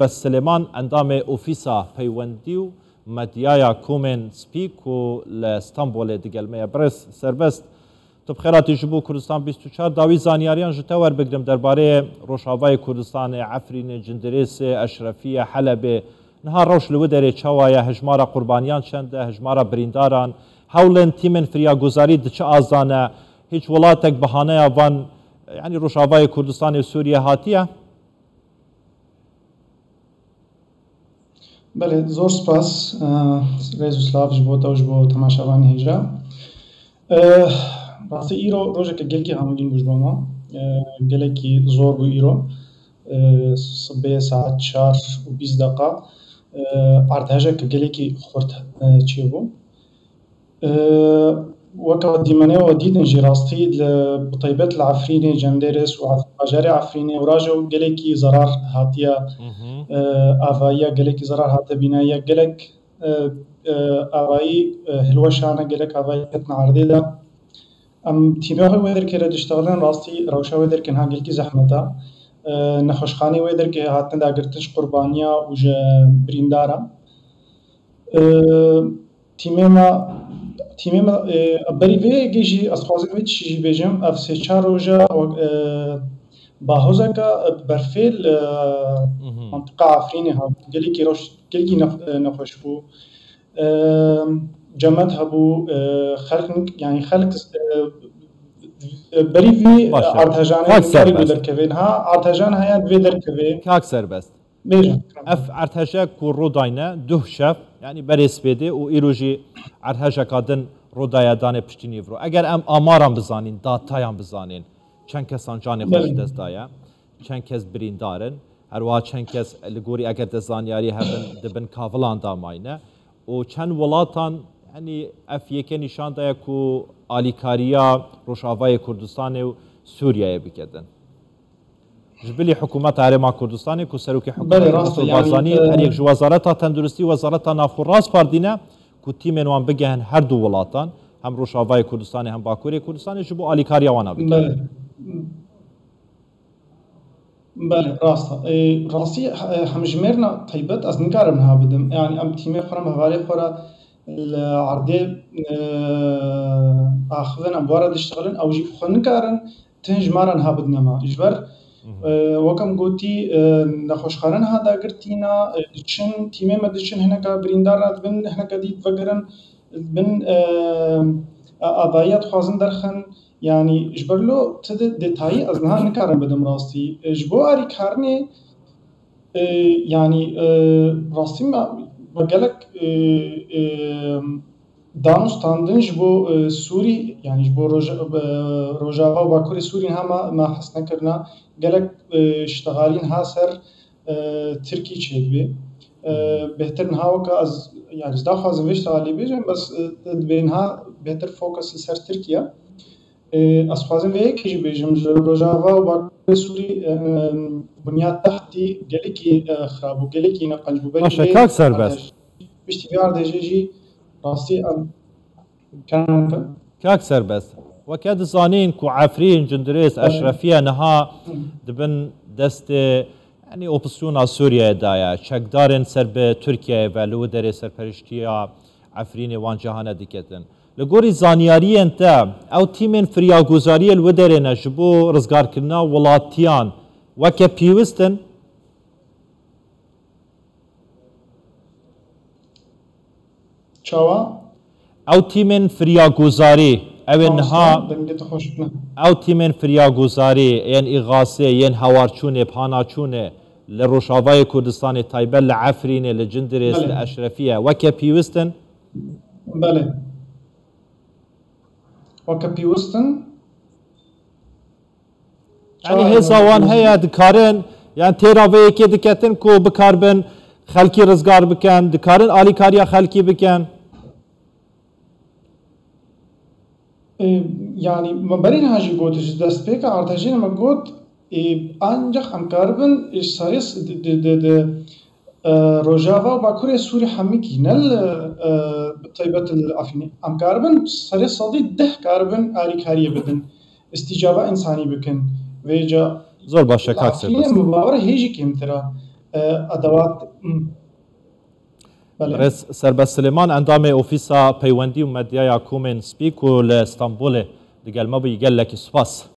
بس سليمان اندام اوفيسا پیوندی و مدیایا کومن سپیک و لستانبول دیگلمه برس سربست تو بخیراتی جبو کردستان 24 داوی زانیاریان جتور بگرم درباره روشاوای کردستان عفرین جندریس اشرفی حلب نهار روش لودر چوایا هجمارا قربانیان چنده هجمارا برینداران هولن تیمن فریا گزاری دچ آزانه هیچ ولاتک بهانه وان یعنی روشاوای کردستان سوریه هاتیه. بله زور سپاس رئیس اسلاف جبو تا جبو تماشاوان هجرا راستی ایرو روزه که گلکی همگین گوش باما گلکی زور بو ایرو صبح ساعت 4:20 ارتهاجه که گلکی خورد چی بو وكا ديمانه وديد نجي راستي بطيبات العفريني جندرس وعجاري عفريني وراجو قلكي زرار هاتيا آفايا قلكي زرار هاتا بنايا قلك آفاي هلوشانا قلك آفاي كتنا عرديدا تيموه ويدر كيرا دشتغلن راستي روشا ويدر كنها قلكي زحمتا نخوشخاني ويدر كي هاتنا دا قرتش قربانيا وجا بريندارا تیمم بری وی گیجی از خوازم وی چیزی بیجم افسه چهار روزه باهوزه که برفیل منطقه عفرینه ها گلی کی روش گلی کی نخوش بو جمعت هبو خلق يعني خلق بری وی ارتجان کاری بدر کوین ها ارتجان هایت بدر کوین کاک سربست بیجم اف ارتجا کو روداینا دو شف يعني بريس بيدي و إيروجي عرهجا كادن رودايا داني پشتيني فرو اگر ام آماران بزانين داتايان بزانين چند كسان جاني خوش دزدايا چند كس برين دارن هروا چند كس لغوري اگر دزانياري هبن دبن كافلان داماينه و چند ولاتان يعني اف يكي نشان دايا كو آليكاريا روشاوای كردستان و سوريا بكدن جبلي حكومات عرما كردستاني كو سروكي حكومات بازاني هر يك وزارتا تندرستي وزارتا نافوراس فاردينا كو تيمن وان بگهن هر دو ولاتان هم روشاوای كردستاني هم باكوري كردستاني جبو آليكاريا وانا بگهن بله راستا راسي هم جميرنا طيبت از نكارم ها بدم يعني ام تيمي خرم هوالي خورا العردي اخذن ابوارا دشتغلن او جي خنكارن تنجمارن ها بدنما اجبر وكم قلتي نخوشخانن هذا قرتينا دشن تيمي ما دشن هناك بريندارات بن هناك ديت فقرن بن أضايات خوازن درخن يعني جبر له تد ديتاي أزنها نكارن بدم راستي جبو أري كارني يعني راستي ما بقولك دانستاندن جبو سوري يعني جبو روجافا وباكوري سوري هما ما حسنا كرنا قالك اشتغالين هاسر تركي تشيد بهتر نهاوكا از يعني ازدا خوازم اشتغالي بيجن بس بينها بهتر فوكس لسر تركيا از خوازم ويك يجي بيجم روجافا وباكوري سوري بنياد تحتي قالكي خراب وقالكي نقل جبو ماشا كاك سربست بيشتي بيار ديجي راستي كان كاك سربست وكاد زانين كو عفرين جندريس اشرفيه نها دبن دست يعني اوبسيون سوريا دايا شكدارن سرب تركيا ولو در سرپرشتيا عفرين وان جهان ديكتن لغوري زانياري انت او تيمن فريا گزاري الودرنا جبو رزگار كرنا ولاتيان وكا بيوستن چاوا او تيمن فريا گزاري اوینها او تیمن فریا گزاری ین اغاثه ین هوارچونه پاناچونه لروشاوای کردستان تایبه لعفرینه لجندرس لاشرفیه وکه پیوستن بله وکه پیوستن يعني هزوان هيا دكارن يعني تيراوي كي دكتن كو بكاربن خلقي رزقار بكن دكارن آلي كاريا خلقي بكن يعني ما برين هاجي قوت دست بيك ارتجين ما قوت انجح ام كاربن ساريس د روجافا وباكوري سوري حميكي نل طيبات الافيني ام كاربن ساريس صدي ده كاربن اري كاريه بدن استجابه انساني بكن ويجا زور باشا كاك سربست مباور هيجي كيم ترى ادوات رئيس سرباز سليمان اندام اوفيسا بيوندي ومديا كومن سبيكو لاسطنبول دقال ما بيقال لك سباس